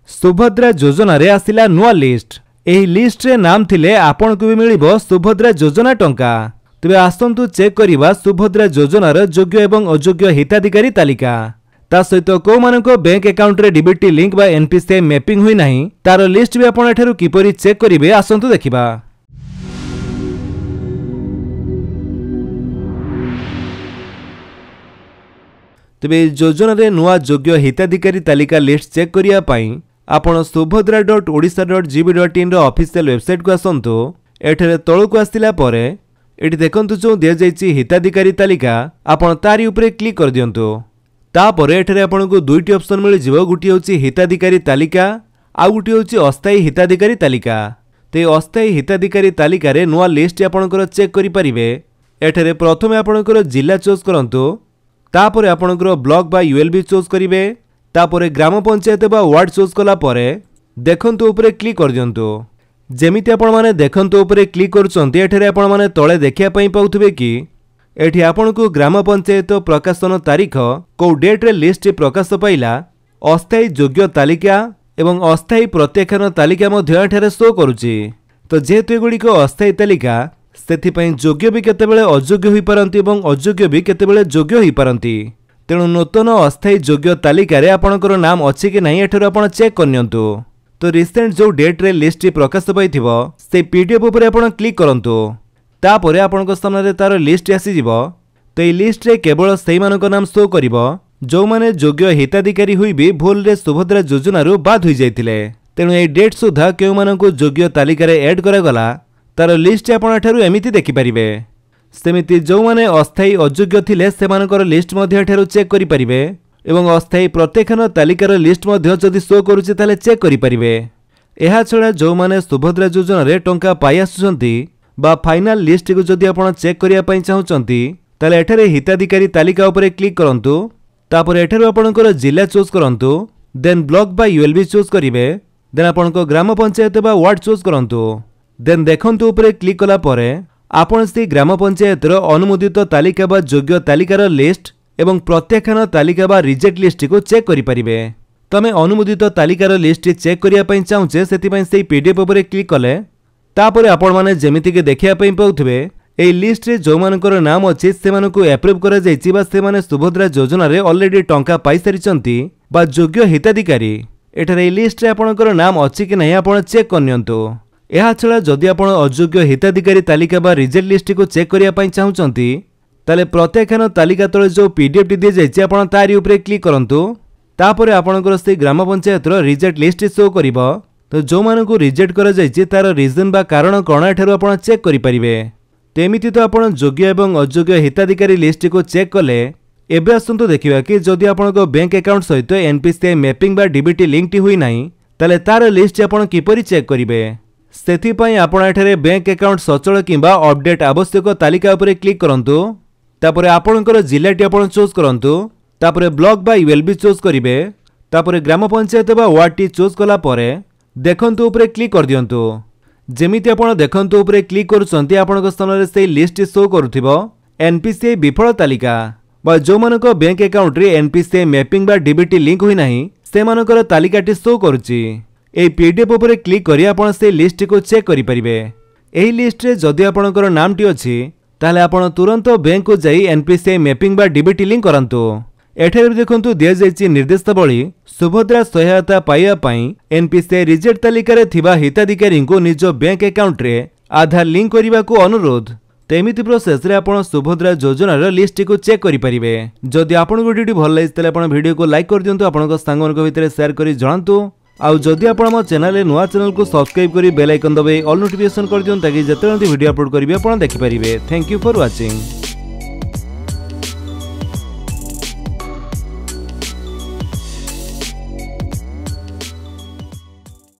सुभद्रा योजना रे आसिला नुआ लिस्ट। एही लिस्ट रे नाम थिले आपन को भी मिलिबो सुभद्रा योजना टंका। तबे आसंतु चेक करिबा सुभद्रा योजनार योग्य एवं अयोग्य हिताधिकारी तालिका। ता सहित को मानको बैंक अकाउंट रे डीबीटी लिंक बा एनपीसीआई मैपिंग हुई नाही तार लिस्ट भी आपण एठारु किपरि चेक करिवे आसंतु देखिबा। तबे योजना रे नुआ योग्य हिताधिकारी तालिका लिस्ट चेक करिया पई आपण subhadra.odisha.gov.in रो ऑफिशियल वेबसाइट को आसंतु। एठारे तळु को आसिला परे एठी देखंतु जो दिया जायछि हिताधिकारी तालिका आपण तारी ऊपर क्लिक कर दियंतु। तापरे एठारे आपनको दुईटी ऑप्शन मिल जिवो। गुटी होछि हिताधिकारी तालिका आ गुटी होछि अस्थायी हिताधिकारी तालिका। ते अस्थायी हिताधिकारी तालिका रे नुआ लिस्ट आपणकर चेक करि परिबे। एठारे प्रथमे आपणकर जिल्ला चूज करंतु। तापरे आपणकर ब्लॉक बा यूएलबी चूज करिवे। तापरे ग्राम पंचायत बा वार्ड चूज कला परे देखंतु ऊपर क्लिक कर दियंतु। जेमिति आपण माने देखंतु ऊपर क्लिक करूचंती एठारे आपण माने तळे देखिया पई पाउथबे कि एठी आपनको ग्राम पंचायत प्रकाशन तारीख को डेट रे लिस्ट प्रकाश पाइला अस्थायी योग्य तालिका एवं अस्थायी प्रत्याख्यान तालिका मध्ये एठारे शो करूची। तो जेहेतु एगुडी को अस्थायी तालिका सेथि पई योग्य भी केतेबेले अयोग्य होई पारंती एवं अयोग्य भी केतेबेले योग्य होई पारंती। तेणु नूतन अस्थायी योग्य तालिका रे आपणकर नाम अछि कि नाही एठारे आपण चेक करनियंतु। तो रिसेंट जो डेट रे लिस्ट प्रकाश पाइथिबो से पीडीएफ ऊपर आपण क्लिक करंतु। तापरे आपणक सामने तार लिस्ट आसी जिवो। तो ए लिस्ट रे केवल सेही मानक नाम शो करिवो जो माने योग्य हिताधिकारी होई भी भूल रे सुभद्रा योजना रु बाद होई जायतिले। तेणु ए डेट सुधा केउ मानक योग्य तालिका रे ऐड करा गला तार लिस्ट आपण एठारु एमिति देखि परिबे। सेमिति जो माने अस्थायी अयोग्य थिले से मानकर लिस्ट मध्ये एठारु चेक करि परिबे एवं अस्थायी प्रत्याख्यान तालिकार लिस्ट मध्ये जदि शो करूछि ताले चेक करि परिबे। एहा छडा जो माने सुभद्रा योजना रे टंका पाई आसुचंती बा फाइनल लिस्ट को जदि आपण चेक करिया पई चाहुचंती ताले एठारे हिताधिकारी तालिका ऊपर क्लिक करंतु। तापर एठारु आपणकर जिल्ला चूज करंतु। देन ब्लॉक बा यूएलबी चूज करिवे। देन आपणको ग्राम पंचायत बा वार्ड चूज करंतु। देन देखंतु ऊपर क्लिक कला परे आपण से ग्राम पंचायत रो अनुमोदित तालिका बा योग्य तालिकार लिस्ट एवं प्रत्याख्यान तालिका बा रिजेक्ट लिस्ट को चेक करि परिबे। तमे अनुमोदित तालिकार लिस्ट चेक करिया पई चाहुचे सेति पई सेही पीडीएफ ऊपर क्लिक कले तापरे आपण माने जेमिति के देखिया पई पाउथबे ए लिस्ट रे जो मानकर नाम अछि से मानको अप्रूव करा जायछि बा से माने सुभद्रा योजना रे ऑलरेडी टंका पाई सारिचंती बा योग्य हिताधिकारी। एठारे ए लिस्ट रे आपणकर नाम अछि कि नै आपण चेक करनियंतु। एहा छडा जदि आपण अयोग्य हिताधिकारी तालिका बा रिजेक्ट लिस्ट को चेक करिया पई चाहुचंती ताले प्रत्याख्यान तालिका तळे जो पीडीएफ टी दे जायछि आपण तारी ऊपर क्लिक करंतु। तापरे आपणकर से ग्राम पंचायत रो रिजेक्ट लिस्ट शो करिवो। तो जो मानकु रिजेक्ट करा जायछि तार रीजन बा कारण कोन एठारु आपण चेक करि परिबे। तेमिति तो आपण योग्य एवं अयोग्य हिताधिकारी लिस्ट को चेक कले। एबे आसंतु देखिबा कि जदि आपणको बैंक अकाउंट सहित एनपीसीआई मैपिंग बा डीबीटी लिंक टी होई नाही ताले तार लिस्ट आपण किपरि चेक करिवे। सेथि पई आपण एठारे बैंक अकाउंट सचल किंबा अपडेट आवश्यक तालिका ऊपर क्लिक करंतु। तापरे आपणकर जिल्लाटी आपण चूज करंतु। तापरे ब्लॉक बा यूएलबी चूज करिवे। तापरे ग्राम पंचायत बा वार्ड टी चूज कला परे देखंतु ऊपर क्लिक कर दियंतु। जेमिति आपण देखंतु ऊपर क्लिक करूचंती आपणक स्थान से लिस्ट शो करूथिबो एनपीसीआई विफल तालिका बा जो मानक बैंक अकाउंट रे एनपीसीआई मैपिंग बा डीबीटी लिंक होई नाही से मानकर तालिकाटी शो करूची। ए पीडीएफ ऊपर क्लिक करी आपण से लिस्ट को चेक करि परिबे। एही लिस्ट रे जदि आपणकर नाम टी अछि ताले आपण तुरंत बैंक को जाई एनपीसीआई मैपिंग बा डीबीटी लिंक करंतु। एठारे देखंतु दिया जायछि निर्देशावली सुभद्रा सहायता पाइया पई एनपीसीआई रिजेक्ट तालिका रे थिबा हिताधिकारी को निज बैंक अकाउंट रे आधार लिंक करिबा को अनुरोध। तेमिति प्रोसेस रे आपण सुभद्रा योजना रो लिस्ट को चेक करि परिबे। जदि आपण वीडियो भल लागिस तले आपण वीडियो को लाइक कर दियंतु। आपनक संगमन को भितर शेयर करि जणांतु। आउ जदि आपण हम चैनल रे नुवा चैनल को सब्सक्राइब करि बेल आइकन दबाइ ऑल नोटिफिकेशन कर दियंतु ताकि जते वीडियो अपलोड करिवे आपण देखि परिबे। Thank you for watching.